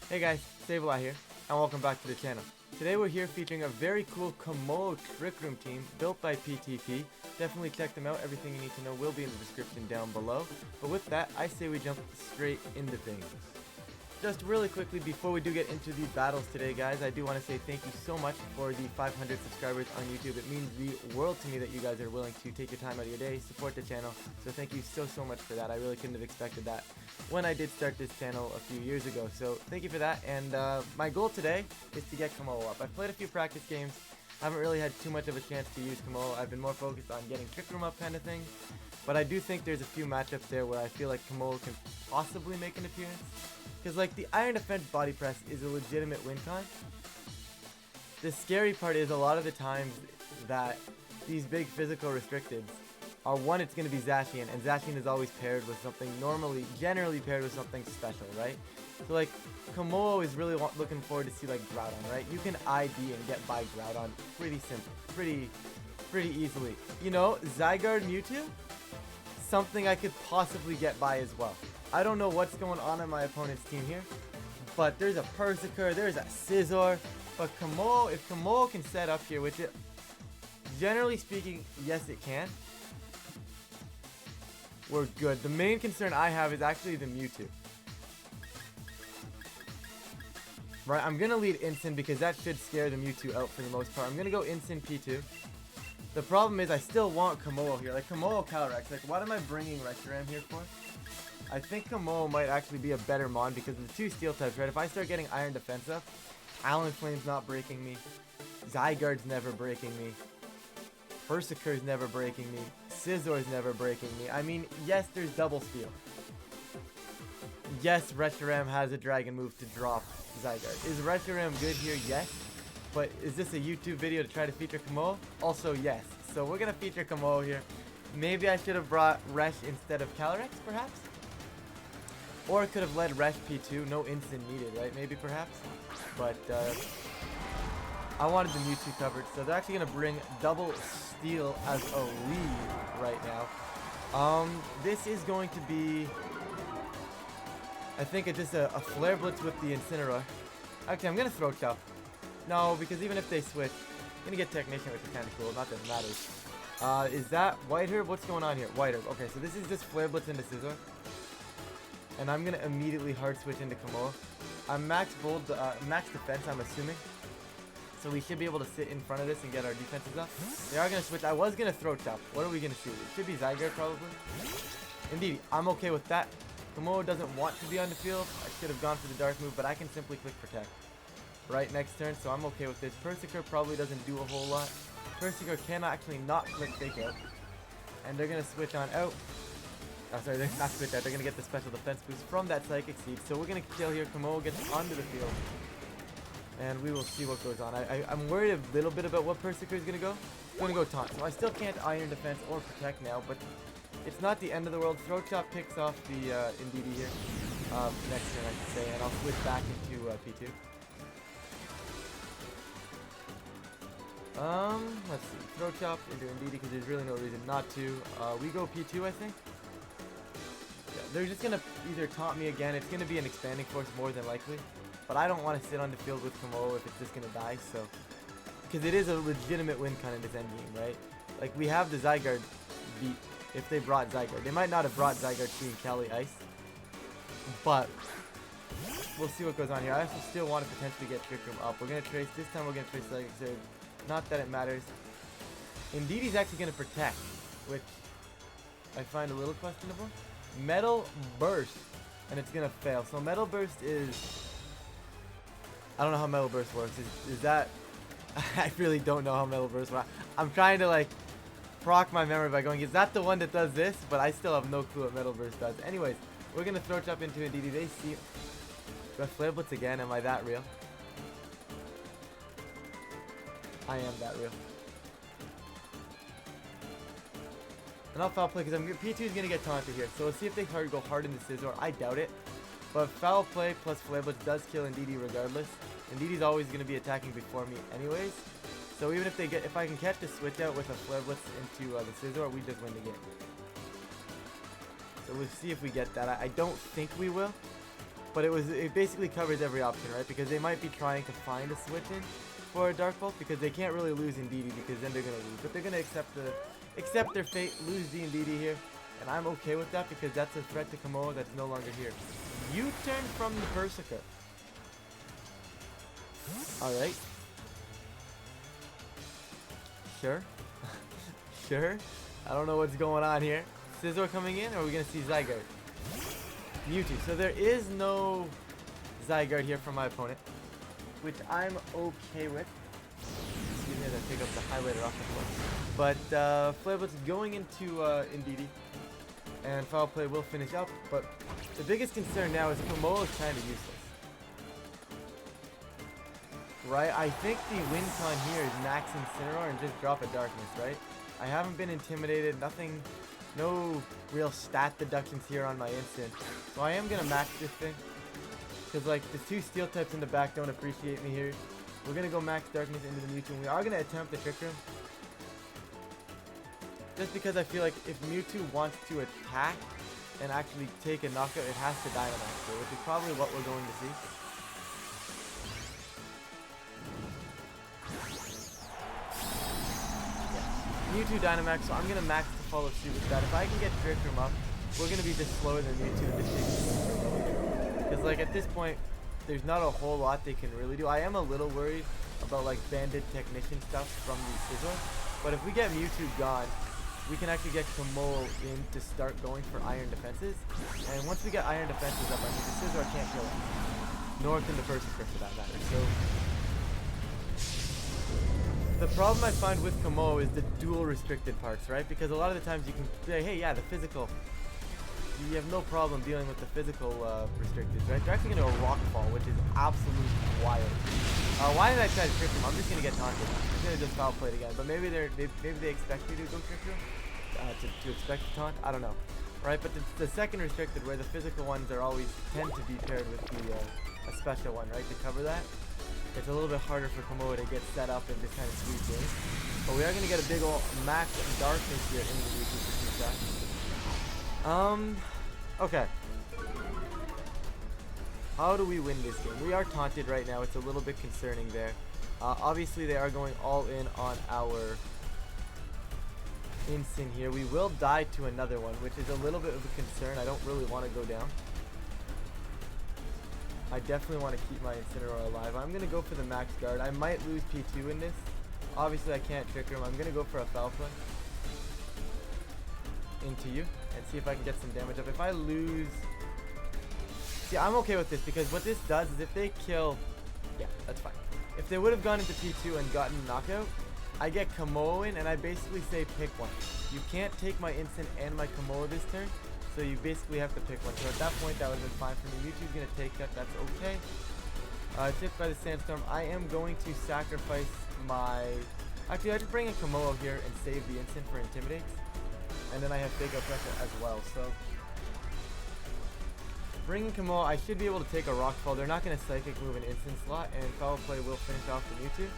Hey guys, Sableye here, and welcome back to the channel. Today we're here featuring a very cool Kommo-o Trick Room team built by PTP. Definitely check them out, everything you need to know will be in the description down below. But with that, I say we jump straight into things. Just really quickly before we do get into the battles today guys, I do want to say thank you so much for the 500 subscribers on YouTube. It means the world to me that you guys are willing to take your time out of your day, support the channel. So thank you so much for that. I really couldn't have expected that when I did start this channel a few years ago. So thank you for that, and my goal today is to get Kommo-o up. I've played a few practice games, haven't really had too much of a chance to use Kommo-o. I've been more focused on getting Trick Room up kind of thing. But I do think there's a few matchups there where I feel like Kommo-o can possibly make an appearance. Because like the Iron Defense Body Press is a legitimate win con. The scary part is a lot of the times that these big physical restricteds are one, it's going to be Zacian, and Zacian is always paired with something generally paired with something special, right? So like Kommo-o is really looking forward to see like Groudon, right? You can ID and get by Groudon pretty simple, pretty easily. You know, Zygarde Mewtwo, something I could possibly get by as well. I don't know what's going on in my opponent's team here, but there's a Persiker, there's a Scizor, but Kommo-o, if Kommo-o can set up here, which it, generally speaking, yes it can, we're good. The main concern I have is actually the Mewtwo. Right, I'm going to lead Instant because that should scare the Mewtwo out for the most part. I'm going to go Instant P2. The problem is I still want Kommo-o here. Like Kommo-o Calyrex. Like what am I bringing Reshiram here for? I think Kommo-o might actually be a better mon because of the two steel types, right? If I start getting Iron Defense up, Talonflame's not breaking me. Zygarde's never breaking me. Persiker's never breaking me. Scizor's never breaking me. I mean, yes, there's double steel. Yes, Reshiram has a dragon move to drop Zygarde. Is Reshiram good here? Yes. But is this a YouTube video to try to feature Kommo-o? Also, yes. So we're going to feature Kommo-o here. Maybe I should have brought Resh instead of Calyrex, perhaps? Or I could have led Resh P2. No instant needed, right? Maybe, perhaps? But, I wanted the Mewtwo covered. So they're actually going to bring double steel as a lead right now. This is going to be, I think, just a Flare Blitz with the Incineroar. Actually, I'm going to Throat Chop. No, because even if they switch, I'm going to get Technician, which is kind of cool. Not that it matters. Is that White Herb? What's going on here? White Herb. Okay, so this is just Flare Blitz into Scizor. And I'm going to immediately hard switch into Kommo-o. I'm max defense, I'm assuming. So we should be able to sit in front of this and get our defenses up. They are going to switch. I was going to Throat Chop. What are we going to shoot? It should be Zygarde probably. Indeed, I'm okay with that. Kommo-o doesn't want to be on the field. I should have gone for the Dark move, but I can simply click Protect. Right next turn, so I'm okay with this. Persiker probably doesn't do a whole lot. Persiker can actually not click Fake Out. And they're going to switch on out. Oh, sorry, they're not switch out. They're going to get the special defense boost from that Psychic Seed. So we're going to kill here. Kommo-o gets onto the field. And we will see what goes on. I'm worried a little bit about what Persiker is going to go. It's going to go Taunt. So I still can't Iron Defense or Protect now, but it's not the end of the world. Throat Chop picks off the Indeedee here. Next turn, I should say. And I'll switch back into P2. Let's see. Throat Chop into Indeedee because there's really no reason not to. We go P2, I think. Yeah, they're just gonna either taunt me again. It's gonna be an Expanding Force more than likely. But I don't want to sit on the field with Kommo-o if it's just gonna die, so. Because it is a legitimate win kind of this endgame, right? Like, we have the Zygarde beat if they brought Zygarde. They might not have brought Zygarde being Cali Ice. But we'll see what goes on here. I also still want to potentially get Trick Room up. We're gonna trace. This time we're gonna trace Psychic Surge. Not that it matters. Indeedee's actually going to Protect, which I find a little questionable. Metal Burst, and it's going to fail. So Metal Burst is, I don't know how Metal Burst works. Is that, I really don't know how Metal Burst works. I'm trying to like proc my memory by going, is that the one that does this? But I still have no clue what Metal Burst does. Anyways, we're going to Throat Chop into Indeedee. They see, do I Flare Blitz again? Am I that real? I am that real. And I'll foul play because P2 is going to get taunted here. So let's see if they go hard into Scizor. I doubt it. But foul play plus Flare Blitz does kill Indeedee regardless. Indeedee's always going to be attacking before me anyways. So even if if I can catch the switch out with a Flare Blitz into the Scizor, we just win the game. So we'll see if we get that. I don't think we will. But it basically covers every option, right? Because they might be trying to find a switch in for a Dark Pulse, because they can't really lose in DD, because then they're gonna lose. But they're gonna accept their fate, lose D and DD here, and I'm okay with that because that's a threat to Kommo-o that's no longer here. U-turn from the Berserker. Alright. Sure. Sure. I don't know what's going on here. Scizor coming in, or are we gonna see Zygarde? Mewtwo. So there is no Zygarde here from my opponent, which I'm okay with. Excuse me as I pick up the highlighter off the floor. But Flareblitz going into DD, and Foul Play will finish up. But the biggest concern now is Kommo-o is kind of useless. Right? I think the win con here is max Incineroar and just drop a Darkness, right? I haven't been intimidated, nothing, no real stat deductions here on my instant. So I am going to max this thing. Because like the two steel types in the back don't appreciate me here. We're going to go max Darkness into the Mewtwo, and we are going to attempt the Trick Room. Just because I feel like if Mewtwo wants to attack and actually take a knockout, it has to Dynamax here, which is probably what we're going to see. Mewtwo Dynamax, so I'm going to max to follow suit with that. If I can get Trick Room up, we're going to be just slower than Mewtwo in this game. Because like at this point, there's not a whole lot they can really do. I am a little worried about like Bandit Technician stuff from the Scizor. But if we get Mewtwo gone, we can actually get Kommo-o in to start going for Iron Defenses. And once we get Iron Defenses up, I mean the Scizor can't kill it. Nor can the Berserker for that matter. So the problem I find with Kommo-o is the dual restricted parts, right? Because a lot of the times you can say, hey, yeah, the physical, you have no problem dealing with the physical restricted, right? They're actually going to go Rock Fall, which is absolutely wild. Why did I try to Trick Room? I'm just going to get taunted. I'm going to just Foul Play it again. But maybe they expect me to go Trick Room? To expect the taunt? I don't know. Right? But the second restricted, where the physical ones are always tend to be paired with the a special one, right? To cover that. It's a little bit harder for Kommo-o to get set up and just kind of sweep in. But we are going to get a big old max Darkness here in the Mewtwo for 2 shots. Okay. How do we win this game? We are taunted right now. It's a little bit concerning there. Obviously, they are going all in on our instant here. We will die to another one, which is a little bit of a concern. I don't really want to go down. I definitely want to keep my Incineroar alive. I'm going to go for the max guard. I might lose P2 in this. Obviously, I can't Trick Room. I'm going to go for a Foul Play into you and see if I can get some damage up. If I lose... See, I'm okay with this because what this does is if they kill... Yeah, that's fine. If they would have gone into P2 and gotten knockout, I get Kommo-o in and I basically say pick one. You can't take my instant and my Kommo-o this turn. So you basically have to pick one. So at that point, that would have been fine for me. Mewtwo's going to take that. That's okay. Tipped by the Sandstorm. I am going to sacrifice my... Actually, I just bring in Kommo-o here and save the instant for Intimidate. And then I have Fake Out Pressure as well. So bringing Kommo-o, I should be able to take a Rock Fall. They're not going to Psychic move an instant slot. And Foul Play will finish off the Mewtwo.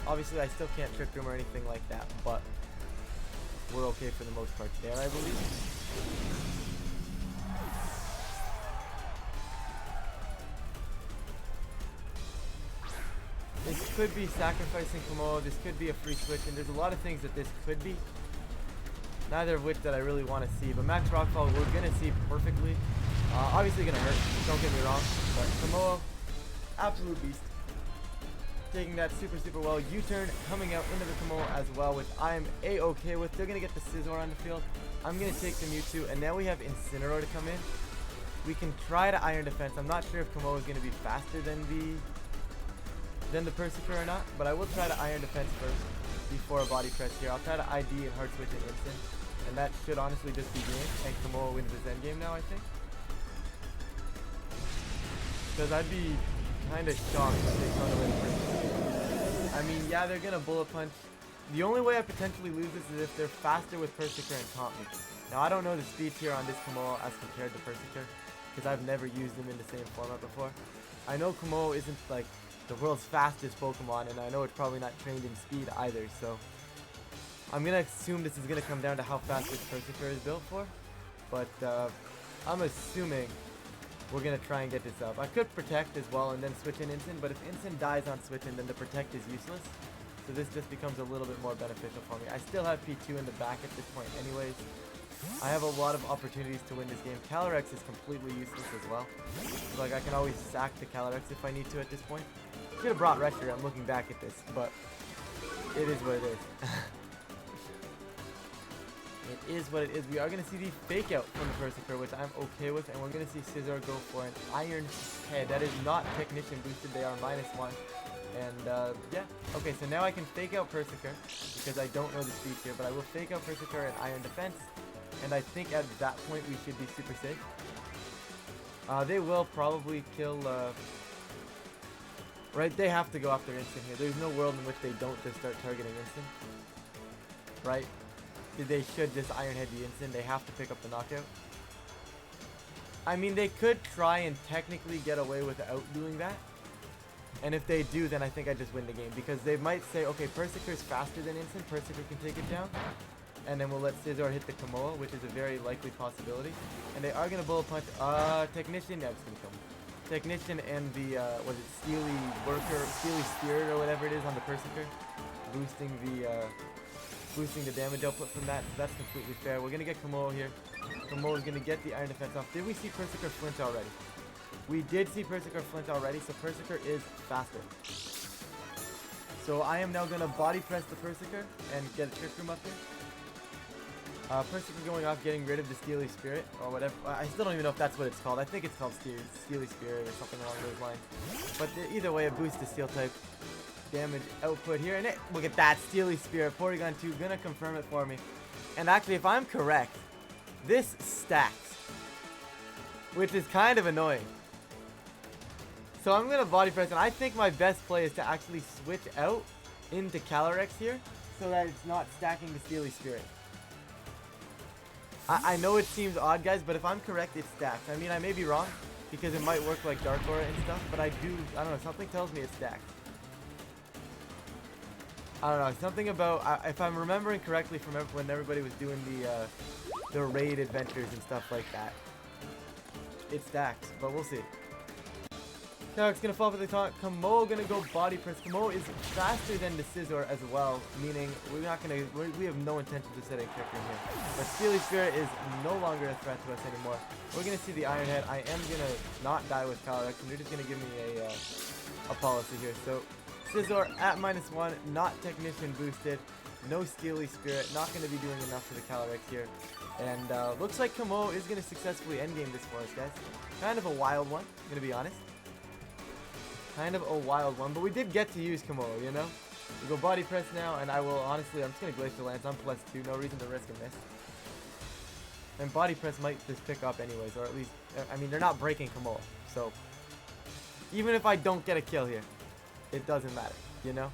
Obviously, I still can't Trick Room or anything like that. But we're okay for the most part there, I believe. This could be sacrificing Kommo-o, this could be a free switch, and there's a lot of things that this could be. Neither of which that I really want to see, but Max Rockfall we're going to see perfectly. Obviously going to hurt, don't get me wrong, but Kommo-o, absolute beast. Taking that super, super well. U-turn coming out into the Kommo-o as well, which I'm A-okay with. They're going to get the Scizor on the field. I'm going to take the Mewtwo, and now we have Incineroar to come in. We can try to Iron Defense. I'm not sure if Kommo-o is going to be faster than the Berserker or not, but I will try to Iron Defense first before a Body Press here. I'll try to ID and Hard Switch and instant, and that should honestly just be game, and Kommo-o wins his endgame now, I think. Because I'd be kind of shocked if they found a way to Berserker. I mean, yeah, they're going to Bullet Punch. The only way I potentially lose this is if they're faster with Berserker and taunt me. Now, I don't know the speed here on this Kommo-o as compared to Berserker, because I've never used them in the same format before. I know Kommo-o isn't like the world's fastest Pokemon, and I know it's probably not trained in speed either, so I'm gonna assume this is gonna come down to how fast this Berserker is built for, but I'm assuming we're going to try and get this up. I could protect as well and then switch in Instant, but if Instant dies on switch in, then the protect is useless. So this just becomes a little bit more beneficial for me. I still have P2 in the back at this point anyways. I have a lot of opportunities to win this game. Calyrex is completely useless as well. So, like, I can always sack the Calyrex if I need to at this point. Should have brought Reshiram. I'm looking back at this, but it is what it is. It is what it is. We are going to see the fake out from the Berserker, which I'm okay with, and we're going to see Scizor go for an Iron Head. That is not Technician boosted. They are -1. And, yeah. Okay, so now I can fake out Berserker, because I don't know the speed here, but I will fake out Berserker and Iron Defense. And I think at that point we should be super safe. They will probably kill, right, they have to go after Instant here. There's no world in which they don't just start targeting Instant. Right? They should just Iron Head the Instant. They have to pick up the knockout. I mean, they could try and technically get away without doing that. And if they do, then I think I just win the game. Because they might say, okay, Berserker's faster than Instant. Berserker can take it down. And then we'll let Scizor hit the Kommo-o, which is a very likely possibility. And they are going to bullet punch. Technician. Yeah, it's going to kill me. Technician and the, what is it, Steely Worker, Steely Spirit or whatever it is on the Berserker. Boosting the damage output from that. So that's completely fair. We're going to get Kommo-o here. Kommo-o is going to get the Iron Defense off. Did we see Berserker Flint already? We did see Berserker Flint already, so Berserker is faster. So I am now going to body press the Berserker and get a Trick Room up here. Berserker going off, getting rid of the Steely Spirit, or whatever. I still don't even know if that's what it's called. I think it's called Steely Spirit or something along those lines. But either way, it boosts the Steel type damage output here. And look at that, Steely Spirit. Porygon 2 gonna confirm it for me. And actually, if I'm correct, this stacks. Which is kind of annoying. So I'm gonna body press, and I think my best play is to actually switch out into Calyrex here, so that it's not stacking the Steely Spirit. I know it seems odd, guys, but if I'm correct, it stacks. I mean, I may be wrong, because it might work like Dark Aura and stuff, but I don't know, something tells me it stacks. I don't know, something about, if I'm remembering correctly from when everybody was doing the raid adventures and stuff like that, it stacks, but we'll see. Calyrex gonna fall for the taunt. Kommo-o gonna go body press. Kommo-o is faster than the Scizor as well, meaning we have no intention of setting Trick Room here. But Steely Spirit is no longer a threat to us anymore. We're gonna see the Iron Head. I am gonna not die with Calyrex, and they're just gonna give me a policy here. So Scizor at -1, not Technician boosted, no Steely Spirit, not gonna be doing enough for the Calyrex here. And looks like Kommo-o is gonna successfully endgame this for us, guys. Kind of a wild one, gonna be honest. Kind of a wild one, but we did get to use Kommo-o, you know? We go body press now, and I will, honestly, I'm just going to Glacial Lance. I'm +2, no reason to risk a miss. And body press might just pick up anyways, or at least, I mean, they're not breaking Kommo-o, so even if I don't get a kill here, it doesn't matter, you know?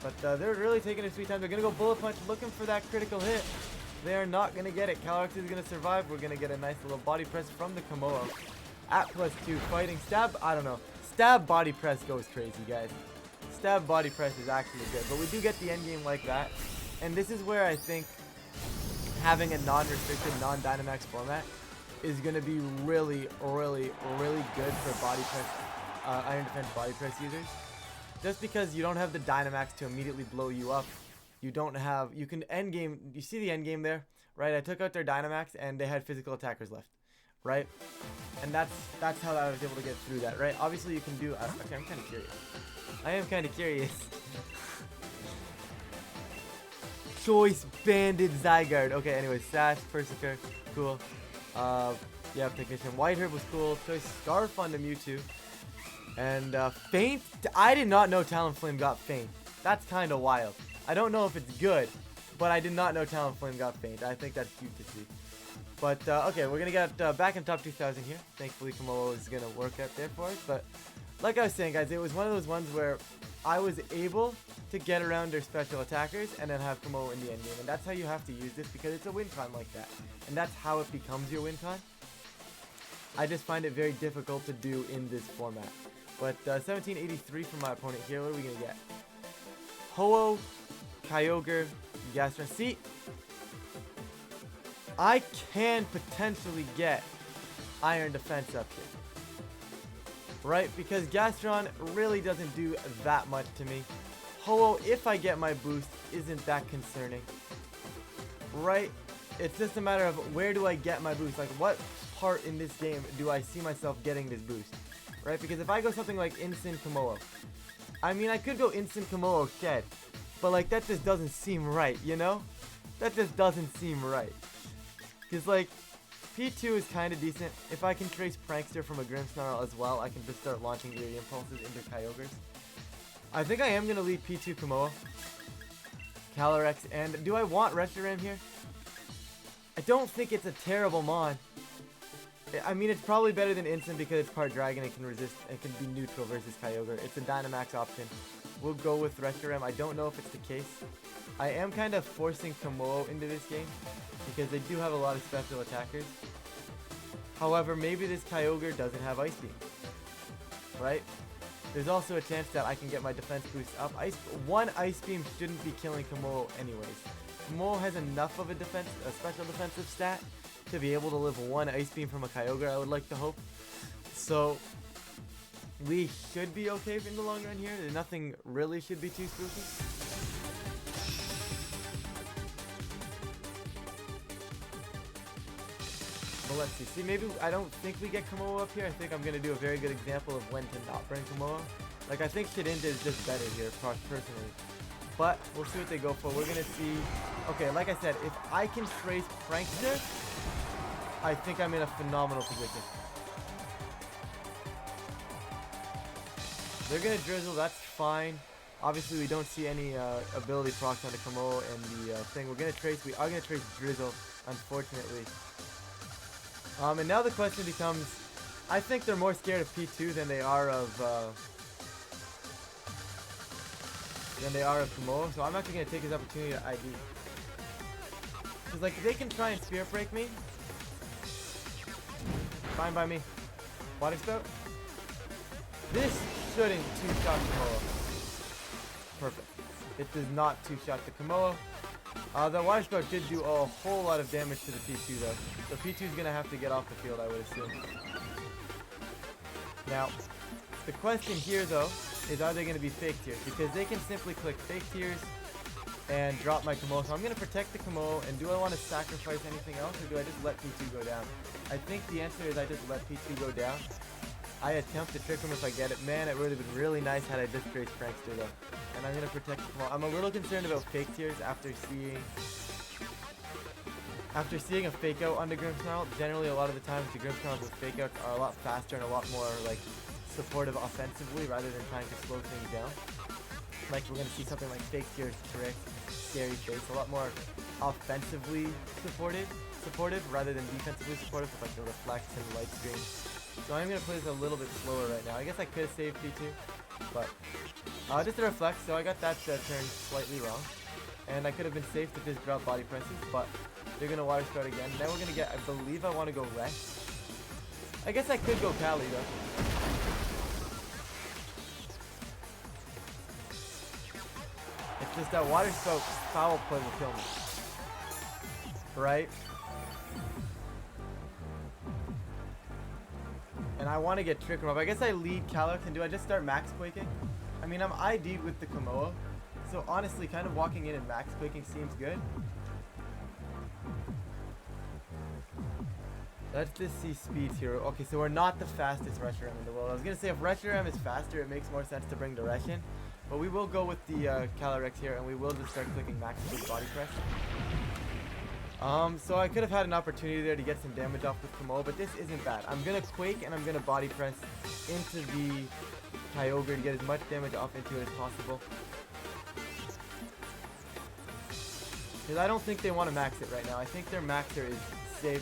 But they're really taking their sweet time. They're going to go bullet punch, looking for that critical hit. They are not going to get it. Calyrex is going to survive. We're going to get a nice little body press from the Kommo-o. At +2, fighting stab, I don't know. Stab body press goes crazy, guys. Stab body press is actually good, but we do get the end game like that. And this is where I think having a non-restricted, non-Dynamax format is going to be really, really, really good for body press, Iron Defense body press users. Just because you don't have the Dynamax to immediately blow you up. You don't have, you can end game, you see the end game there, right? I took out their Dynamax and they had physical attackers left. Right? And that's how I was able to get through that, right? Obviously you can do, okay, I'm kind of curious. I am kind of curious. Choice Banded Zygarde. Okay, anyway, Sash, Berserker, cool. Yeah, Technician. White Herb was cool. Choice Scarf on the Mewtwo. And Faint, I did not know Talonflame got Faint. That's kind of wild. I don't know if it's good, but I did not know Talonflame got Faint. I think that's cute to see. But, okay, we're going to get back in top 2,000 here. Thankfully, Kommo-o is going to work out there for us. But, like I was saying, guys, it was one of those ones where I was able to get around their special attackers and then have Kommo-o in the end game. And that's how you have to use this because it's a win con like that. And that's how it becomes your win con. I just find it very difficult to do in this format. But, 1783 from my opponent here. What are we going to get? Ho-Oh, Kyogre, Gastron. See? I can potentially get Iron Defense up here. Right? Because Gastron really doesn't do that much to me. Ho-Oh, if I get my boost, isn't that concerning. Right? It's just a matter of where do I get my boost? Like, what part in this game do I see myself getting this boost? Right? Because if I go something like Instant Kommo-o, I mean, I could go Instant Kommo-o Shed, but like, that just doesn't seem right, you know? That just doesn't seem right. Because like, P2 is kind of decent. If I can trace Prankster from a Grimmsnarl as well, I can just start launching Eerie Impulses into Kyogres. I think I am going to leave P2 Kommo-o, Calyrex, and do I want Reshiram here? I don't think it's a terrible mon. I mean, it's probably better than Instant because it's part Dragon and can resist and can be neutral versus Kyogre. It's a Dynamax option. We'll go with Reshiram. I don't know if it's the case. I am kind of forcing Kommo-o into this game because they do have a lot of special attackers. However, maybe this Kyogre doesn't have Ice Beam. Right? There's also a chance that I can get my defense boost up. One Ice Beam shouldn't be killing Kommo-o anyways. Kommo-o has enough of a special defensive stat to be able to live one Ice Beam from a Kyogre, I would like to hope. So, we should be okay in the long run here. Nothing really should be too spooky. But let's see. See, maybe I don't think we get Kommo-o up here. I think I'm going to do a very good example of when to not bring Kommo-o. Like, I think Shedinja is just better here, personally. But we'll see what they go for. We're going to see... Okay, like I said, if I can trace Prankster, I think I'm in a phenomenal position. They're going to Drizzle, that's fine. Obviously, we don't see any ability procs on the Kommo-o and the thing. We are going to trace Drizzle, unfortunately. And now the question becomes, I think they're more scared of P2 than they are of Kommo-o, so I'm actually going to take this opportunity to ID. Because, like, they can try and Spirit Break me. Fine by me. Water Spout. This shouldn't two-shot Kommo-o. Perfect. It does not two-shot the Kommo-o. The Water Spout did do a whole lot of damage to the P2 though. So P2 is going to have to get off the field, I would assume. Now, the question here though is, are they going to be Fake Tears? Because they can simply click Fake Tears and drop my Kommo-o. So I'm going to protect the Kommo-o, and do I want to sacrifice anything else, or do I just let P2 go down? I think the answer is I just let P2 go down. I attempt to trick him if I get it. Man, it would have been really nice had I just traced Prankster though. And I'm going to protect the Kommo-o. I'm a little concerned about Fake Tears after seeing a Fake Out on the Grimmsnarl. Generally, a lot of the times the Grimmsnarls with Fake Outs are a lot faster and a lot more like supportive offensively rather than trying to slow things down. Like, we're going to see something like Fake Tears, Trick, Scary Face, a lot more offensively supportive rather than defensively supportive with like the Reflect and Light Screen. So I'm going to play this a little bit slower right now. I guess I could have saved P2, but just a Reflect, so I got that turn slightly wrong. And I could have been safe to just drop Body Presses, but they're going to Water Spout again. Now we're going to get, I believe I want to go Rest. I guess I could go Cali though. It's just that Water Spout foul play will kill me. Right? And I want to get Trick Room up. I guess I lead Calyrex, and do I just start Max Quaking? I mean, I'm ID'd with the Kommo-o, so honestly, kind of walking in and Max Quaking seems good. Let's just see speeds here. Okay, so we're not the fastest Reshiram in the world. I was going to say, if Reshiram is faster, it makes more sense to bring the Reshin. But we will go with the Calyrex here, and we will just start clicking Max with Body Press. So I could have had an opportunity there to get some damage off with Kommo-o, but this isn't bad. I'm going to Quake, and I'm going to Body Press into the Kyogre to get as much damage off into it as possible. Because I don't think they want to max it right now. I think their maxer is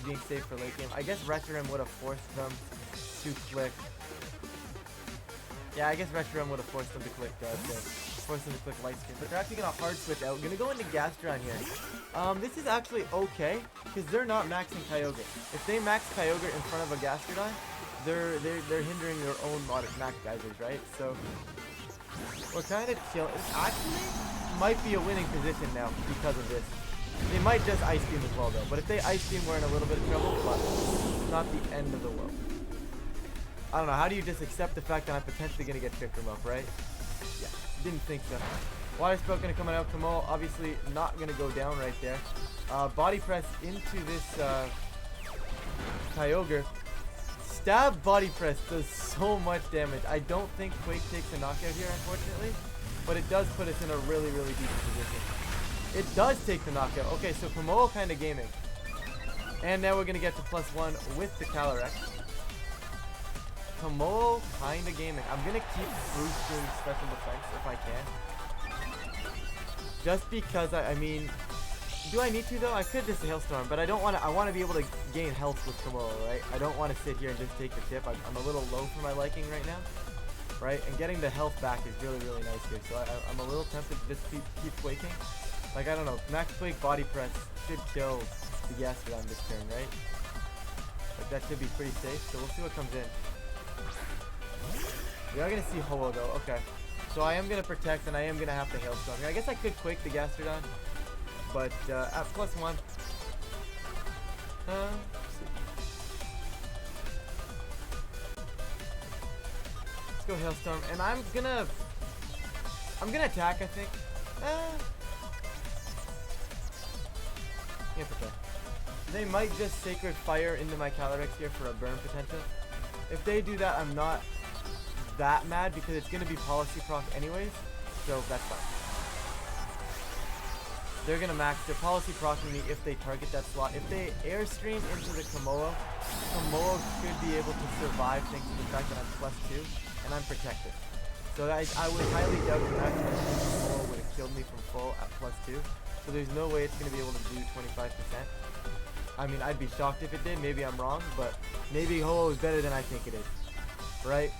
being safe for late game. I guess Reshiram would have forced them to click. Yeah, I guess Reshiram would have forced them to click Light Screen. But they're actually going to hard switch out. Going to go into Gastron here. This is actually okay, because they're not maxing Kyogre. If they max Kyogre in front of a Gastrodon, they're hindering their own max geysers, right? So we're kind of chill. It actually might be a winning position now because of this. They might just Ice Beam as well though, but if they Ice Beam, we're in a little bit of trouble, but it's not the end of the world. I don't know, how do you just accept the fact that I'm potentially going to get tricked from up, right? Yeah, didn't think so. Water Spout going to come out. Kommo-o obviously not going to go down right there. Body press into this Kyogre. Stab body press does so much damage. I don't think Quake takes a knockout here, unfortunately, but it does put us in a really, really decent position. It does take the knockout. Okay, so Kommo-o kind of gaming. And now we're going to get to +1 with the Calyrex. Kommo-o kind of gaming. I'm going to keep boosting special defense if I can. Just because, I mean, do I need to though? I could just Hailstorm, but I don't want to. I want to be able to gain health with Kommo-o, right? I don't want to sit here and just take the tip. I'm a little low for my liking right now, right? And getting the health back is really, really nice here. So I'm a little tempted to just keep quaking. Like, I don't know, Max Quake Body Press should kill the Gastrodon this turn, right? Like, that should be pretty safe, so we'll see what comes in. We are going to see Ho-Oh though, okay. So I am going to protect, and I am going to have to Hailstorm. I guess I could Quake the Gastrodon, but at +1. Let's go Hailstorm, and I'm gonna attack, I think. Can't protect. They might just Sacred Fire into my Calyrex here for a burn potential. If they do that, I'm not that mad because it's going to be Policy Proc anyways, so that's fine. They're going to max their Policy Procking me if they target that slot. If they Airstream into the Kommo-o, Kommo-o should be able to survive thanks to the fact that I'm +2 and I'm protected. So I would highly doubt that Kommo-o would have killed me from full at +2. So there's no way it's going to be able to do 25%. I mean, I'd be shocked if it did. Maybe I'm wrong, but maybe Ho-Oh is better than I think it is. Right?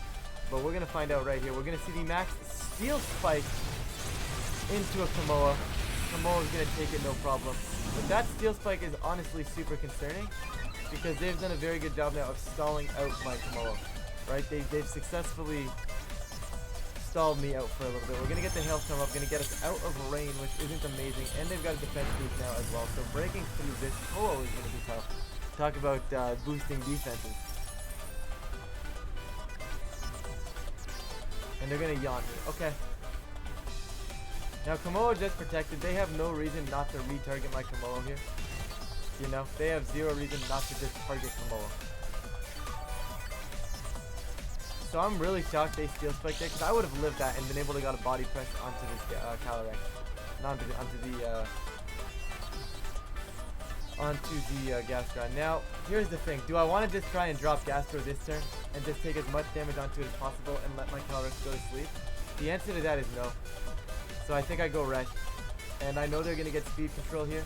But we're going to find out right here. We're going to see the max Steel Spike into a Kommo-o. Kommo-o is going to take it no problem. But that Steel Spike is honestly super concerning because they've done a very good job now of stalling out my Kommo-o. Right? They've successfully stalled me out for a little bit. We're going to get the Hailstorm up, going to get us out of rain, which isn't amazing, and they've got a defense boost now as well, so breaking through this Ho-Oh is going to be tough. Talk about boosting defenses. And they're going to yawn me. Okay. Now, Kommo-o just protected. They have no reason not to retarget my Kommo-o here. You know, they have zero reason not to just target Kommo-o. So I'm really shocked they Steel Spiked it because I would have lived that and been able to got a body press onto this Calyrex. Not onto the Gastrodon. Now, here's the thing. Do I want to just try and drop Gastro this turn and just take as much damage onto it as possible and let my Calyrex go to sleep? The answer to that is no. So I think I go Resh. And I know they're going to get speed control here.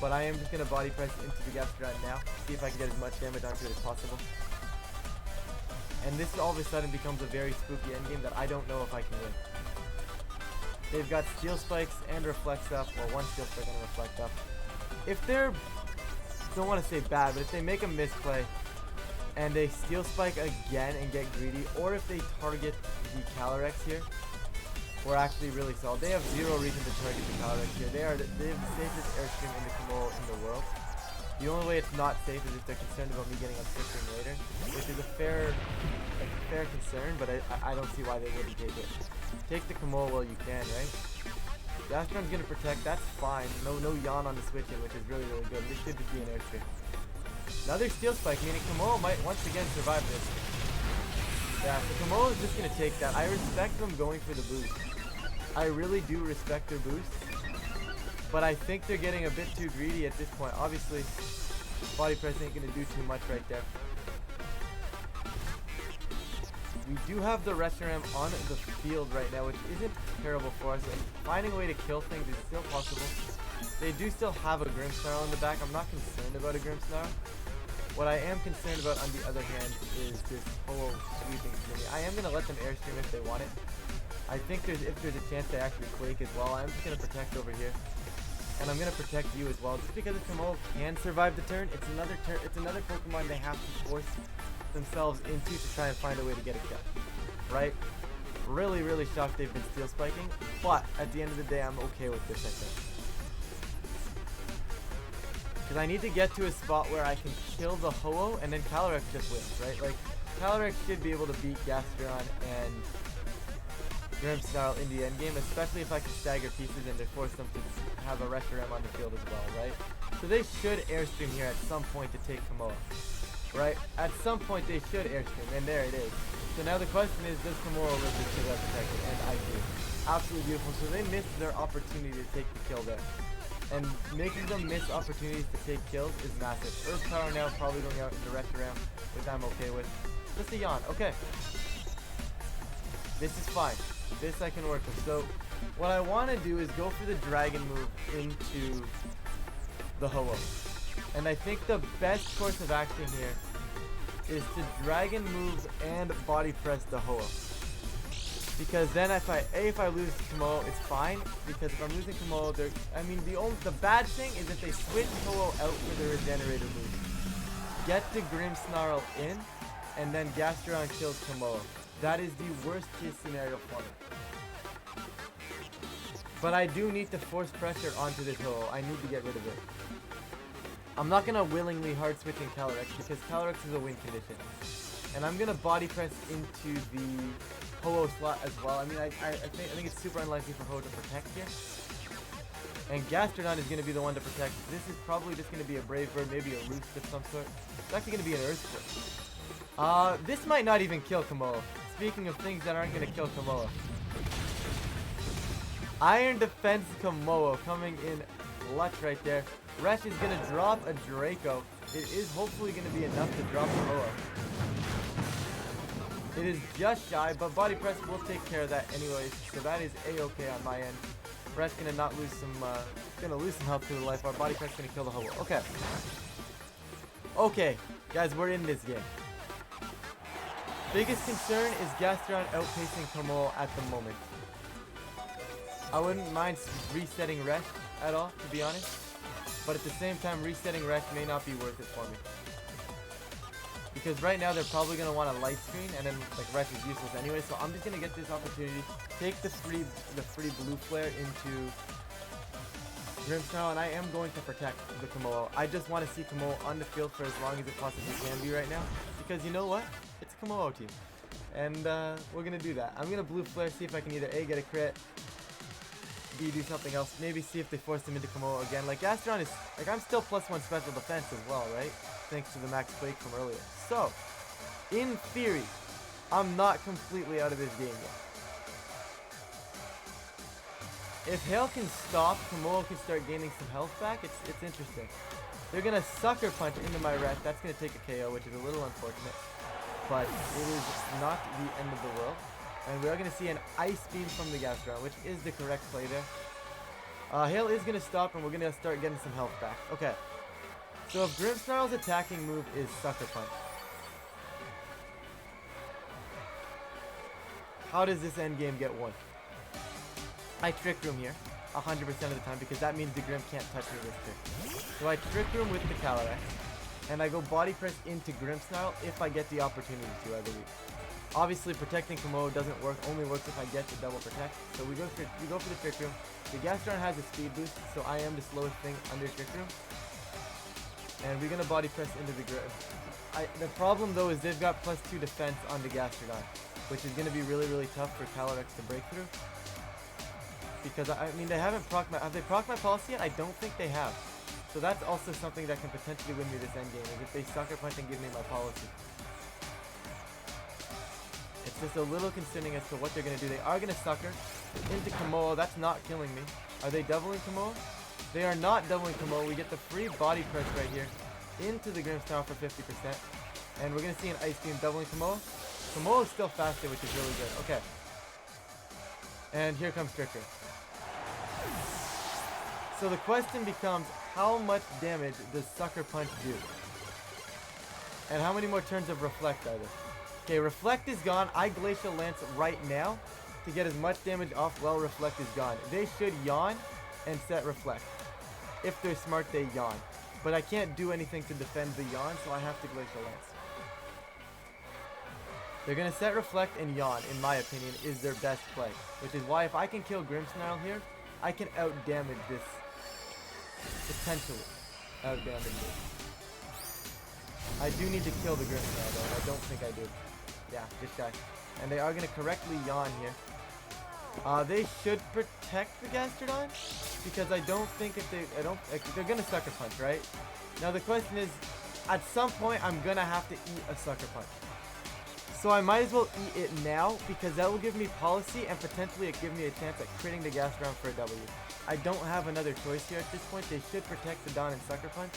But I am just going to body press into the Gastrodon now. See if I can get as much damage onto it as possible. And this all of a sudden becomes a very spooky endgame that I don't know if I can win. They've got Steel Spikes and Reflects up. Well, one Steel Spike and a Reflect up. If they're, don't want to say bad, but if they make a misplay and they Steel Spike again and get greedy, or if they target the Calyrex here, we're actually really solid. They have zero reason to target the Calyrex here. They have the safest Airstream into Kommo-o in the world. The only way it's not safe is if they're concerned about me getting a Trick later, which is a fair concern, but I don't see why they wouldn't take it. Take the Kommo-o while you can, right? Gastron's gonna protect, that's fine. No yawn on the switch in, which is really, really good. This should just be an Airstream. Another Steel Spike, meaning Kommo-o might once again survive this. Yeah, so Kommo-o is just gonna take that. I respect them going for the boost. I really do respect their boost. But I think they're getting a bit too greedy at this point. Obviously, body press ain't going to do too much right there. We do have the Reshiram on the field right now, which isn't terrible for us. And finding a way to kill things is still possible. They do still have a Grimmsnarl in the back. I'm not concerned about a Grimmsnarl. What I am concerned about, on the other hand, is this Ho-Oh sweeping through me. I am going to let them Airstream if they want it. I think if there's a chance they actually Quake as well. I'm just going to protect over here. And I'm going to protect you as well. Just because the Kommo-o can survive the turn, it's another Pokemon they have to force themselves into to try and find a way to get a kill. Right? Really, really shocked they've been Steel Spiking. But at the end of the day, I'm okay with this, I think. Because I need to get to a spot where I can kill the Ho-Oh and then Calyrex just wins, right? Like, Calyrex should be able to beat Gastrodon and Grimmsnarl in the endgame, especially if I can stagger pieces and force them to have a Reshiram on the field as well, right? So they should Airstream here at some point to take Kommo-o, right? At some point they should Airstream, and there it is. So now the question is, does Kommo-o live this kill that protected? And I do. Absolutely beautiful. So they missed their opportunity to take the kill there. And making them miss opportunities to take kills is massive. Earth Power now probably going out into Reshiram, which I'm okay with. Just a yawn. Okay. This is fine. This I can work with. So what I want to do is go for the dragon move into the Ho-Oh. And I think the best course of action here is to dragon move and body press the Ho-Oh. Because then if I lose Kommo-o, it's fine. Because if I'm losing Kommo-o, the bad thing is that they switch Ho-Oh out for the regenerator move. Get the Grimmsnarl in, and then Gastrodon kills Kommo-o. That is the worst case scenario for me. But I do need to force pressure onto this Ho-Oh. I need to get rid of it. I'm not going to willingly hard switch in Calyrex because Calyrex is a win condition. And I'm going to body press into the Ho-Oh slot as well. I mean, I think it's super unlikely for Ho-Oh to protect here. And Gastrodon is going to be the one to protect. This is probably just going to be a Brave Bird, maybe a Roost of some sort. It's actually going to be an Earthquake. This might not even kill Kommo-o. Speaking of things that aren't going to kill Kommo-o. Iron Defense Kommo-o coming in clutch right there. Resh is going to drop a Draco. It is hopefully going to be enough to drop the Ho-Oh. It is just shy, but Body Press will take care of that anyways. So that is A-okay on my end. Resh going to not lose some, lose some health to the life bar. Body Press going to kill the Ho-Oh. Okay. Okay, guys, we're in this game. Biggest concern is Gastrodon outpacing Kommo-o at the moment. I wouldn't mind resetting Resh at all, to be honest. But at the same time, resetting Resh may not be worth it for me. Because right now they're probably going to want a light screen, and then like Resh is useless anyway. So I'm just going to get this opportunity, take the free blue flare into Grimmsnarl, and I am going to protect the Kommo-o. I just want to see Kommo-o on the field for as long as it possibly can be right now. Because you know what? It's a Kommo-o team. And we're going to do that. I'm going to blue flare, see if I can either A, get a crit, B, do something else. Maybe see if they force him into Kommo-o again. Like Gastrodon is, like I'm still +1 special defense as well, right? Thanks to the max quake from earlier. So, in theory, I'm not completely out of this game yet. If Hail can stop, Kommo-o can start gaining some health back. It's interesting. They're going to Sucker Punch into my Resh. That's going to take a KO, which is a little unfortunate. But it is not the end of the world. And we are going to see an Ice Beam from the Gastrodon, which is the correct play there. Hail is going to stop, and we're going to start getting some health back. Okay. So if Grimmsnarl's attacking move is Sucker Punch, how does this endgame get won? I Trick Room here 100% of the time because that means the Grimm can't touch me with Trick. So I Trick Room with the Calyrex, and I go Body Press into Grimmsnarl if I get the opportunity to, I believe. Obviously, protecting Kommo-o doesn't work, only works if I get the double protect. So we go for the Trick Room. The Gastrodon has a speed boost, so I am the slowest thing under Trick Room. And we're going to Body Press into the Grimm. The problem, though, is they've got +2 defense on the Gastrodon, which is going to be really, really tough for Calyrex to break through. Because, I mean, they haven't procced my... Have they procced my policy yet? I don't think they have. So that's also something that can potentially win me this endgame, is if they Sucker Punch and give me my policy. It's just a little concerning as to what they're going to do. They are going to Sucker into Kommo-o. That's not killing me. Are they doubling Kommo-o? They are not doubling Kommo-o. We get the free Body Press right here into the Grimmsnarl for 50%. And we're going to see an Ice Beam doubling Kommo-o. Kommo-o is still faster, which is really good. Okay. And here comes Trick Room. So the question becomes, how much damage does Sucker Punch do? And how many more turns of Reflect are there? Okay, Reflect is gone. I Glacial Lance right now to get as much damage off while Reflect is gone. They should yawn and set Reflect. If they're smart, they yawn. But I can't do anything to defend the yawn, so I have to Glacial Lance. They're going to set Reflect and yawn, in my opinion, is their best play. Which is why if I can kill Grimmsnarl here, I can out-damage this potentially. out-damage it. I do need to kill the Grimmsnarl though. I don't think I do. Yeah, just die. And they are going to correctly yawn here. They should protect the Gastrodon because I don't think if they're going to Sucker Punch, right? Now the question is, at some point I'm going to have to eat a Sucker Punch. So I might as well eat it now because that will give me policy and potentially it give me a chance at critting the Gastrodon for a W. I don't have another choice here at this point. They should protect the Don and Sucker Punch,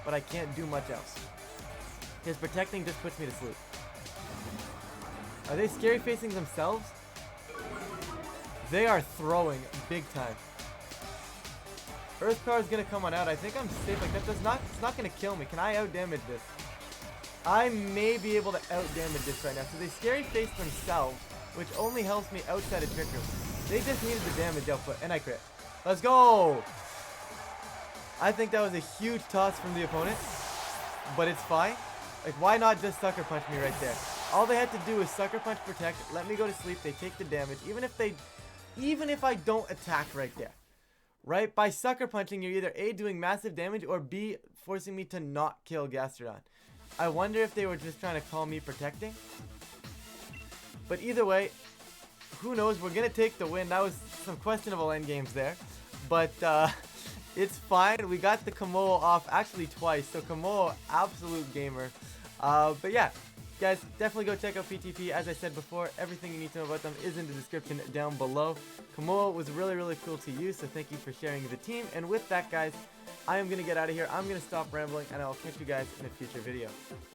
but I can't do much else. His protecting just puts me to sleep. Are they scary facing themselves? They are throwing big time. Earth Power is gonna come on out. I think I'm safe. Like that does not. It's not gonna kill me. Can I out damage this? I may be able to out damage this right now. So they scary face themselves, which only helps me outside of Trick Room. They just needed the damage output, and I crit. Let's go. I think that was a huge toss from the opponent, but it's fine. Like, why not just Sucker Punch me right there? All they had to do is Sucker Punch, protect, let me go to sleep. They take the damage, even if I don't attack right there. Right? By Sucker Punching, you're either A, doing massive damage, or B, forcing me to not kill Gastrodon. I wonder if they were just trying to call me protecting. But either way, who knows? We're going to take the win. That was some questionable endgames there. But, it's fine. We got the Kommo-o off actually twice. So Kommo-o, absolute gamer. But yeah, guys, definitely go check out PTP. As I said before, everything you need to know about them is in the description down below. Kommo-o was really, really cool to use. So thank you for sharing the team. And with that, guys, I am going to get out of here. I'm going to stop rambling and I'll catch you guys in a future video.